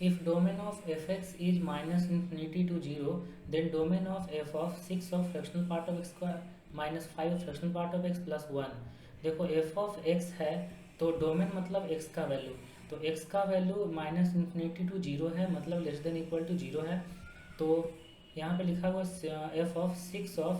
If domain of fx is minus infinity to 0, then domain of f of 6 of fractional part of x square minus 5 of fractional part of x plus 1। देखो f of x है तो domain मतलब x का value, तो x का value minus infinity to 0 है, मतलब less than equal to 0 है। तो यहाँ पे लिखा हुआ f of 6 of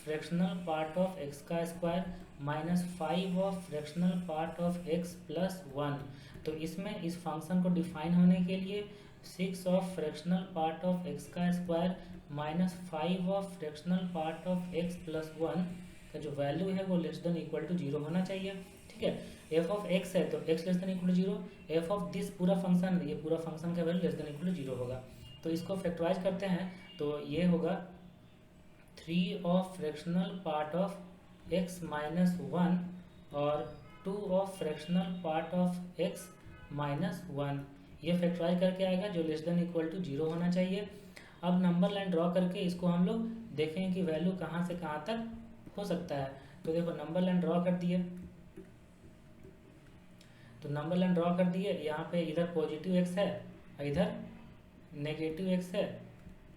fractional part of x का square minus 5 of fractional part of x plus 1। तो इसमें इस फंक्शन को डिफाइन होने के लिए 6 of fractional part of x का square minus 5 of fractional part of x plus 1 का जो वैल्यू है वो लेस देन इक्वल टू 0 होना चाहिए। ठीक है, f ऑफ x है तो x less than equal to 0, f of this पूरा फंक्शन, ये पूरा फंक्शन का value less than equal to 0 होगा। तो इसको फैक्टराइज करते हैं तो ये होगा 3 of fractional part of x minus 1 और 2 of fractional part of x minus 1, ये फैक्टराइज करके आएगा जो लेस देन इक्वल टू 0 होना चाहिए। अब नंबर लाइन ड्रॉ करके इसको हम लोग देखें कि वैल्यू कहाँ से कहाँ तक हो सकता है। तो देखो नंबर लाइन ड्रॉ कर दिए, तो नंबर लाइन ड्रॉ कर दिए, यहाँ पे इधर पॉजिटिव x है इधर नेगेटिव x है।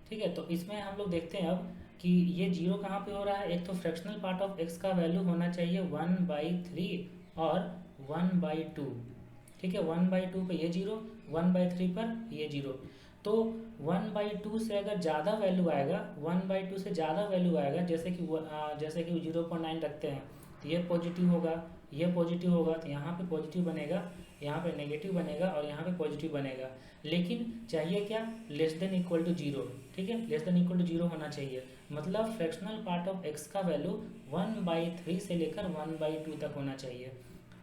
ठीक है, तो इसमें हम लोग देखते हैं अब कि ये 0 कहाँ पे हो रहा है। एक तो फ्रैक्शनल पार्ट ऑफ x का वैल्यू होना चाहिए 1/3 और 1/2। ठीक है, 1/2 पे ये 0, 1/3 पर ये 0। तो 1/2 से अगर ज़्यादा वैल्यू आएगा, 1/2 से ज़्यादा वैल्यू आएगा, जैसे कि 0.9 रखते हैं तो ये पॉजिटिव होगा, ये पॉजिटिव होगा, तो यहाँ पे पॉजिटिव बनेगा, यहाँ पे नेगेटिव बनेगा और यहाँ पे पॉजिटिव बनेगा। लेकिन चाहिए क्या, लेस देन इक्वल टू 0। ठीक है, लेस देन इक्वल टू 0 होना चाहिए, मतलब फ्रैक्शनल पार्ट ऑफ x का वैल्यू 1/3 से लेकर 1/2 तक होना चाहिए।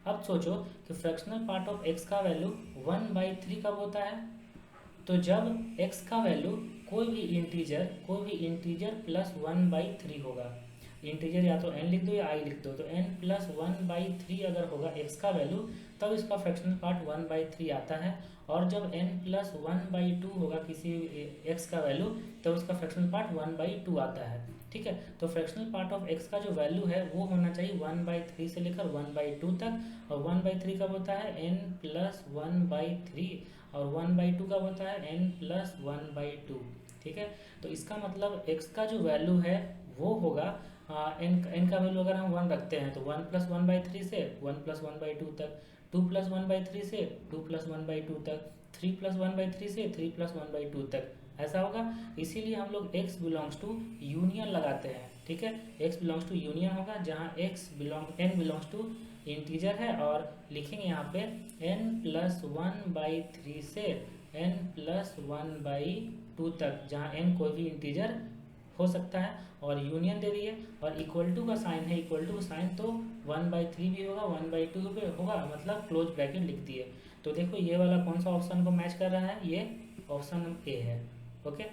अब सोचो कि फ्रैक्शनल पार्ट ऑफ x का वैल्यू 1/3 कब होता है, तो जब x का वैल्यू कोई भी इंटीजर प्लस 1/3 होगा। इंटीजर या तो n लिख दो या i लिख दो, तो n प्लस 1/3 अगर होगा x का वैल्यू तब इसका फ्रैक्शनल पार्ट 1/3 आता है। और जब n प्लस 1/2 होगा किसी x का वैल्यू तब उसका फ्रैक्शनल पार्ट 1/2 आता है। ठीक है, तो फ्रैक्शनल पार्ट ऑफ x का जो वैल्यू है वो होना चाहिए 1/3 से लेकर 1/2 तक। और 1/3 कब होता है, n प्लस 1/3, और 1/2 कब होता है, n प्लस 1/2। ठीक है, तो इसका मतलब x का जो वैल्यू है वो होगा n का वैल्यू अगर हम 1 रखते हैं तो 1 प्लस 1/3 से 1 प्लस 1/2 तक, 2 प्लस 1/3 से 2 प्लस 1/2 तक, 3 प्लस 1/3 से 3 प्लस 1/2 तक, ऐसा होगा। इसीलिए हम लोग x बिलोंग्स टू यूनियन लगाते हैं। ठीक है, x बिलोंग्स टू यूनियन होगा, जहाँ n बिलोंग्स टू इंटीजर है, और लिखेंगे यहाँ पे n प्लस 1/3 से n प्लस 1/2 तक, जहाँ n कोई भी इंटीजर हो सकता है, और यूनियन दे दिए, और इक्वल टू का साइन है, इक्वल टू का साइन तो 1/3 भी होगा, 1/2 भी होगा, मतलब क्लोज ब्रैकेट लिख दिए। तो देखो ये वाला कौन सा ऑप्शन को मैच कर रहा है, ये ऑप्शन ए है। ओके।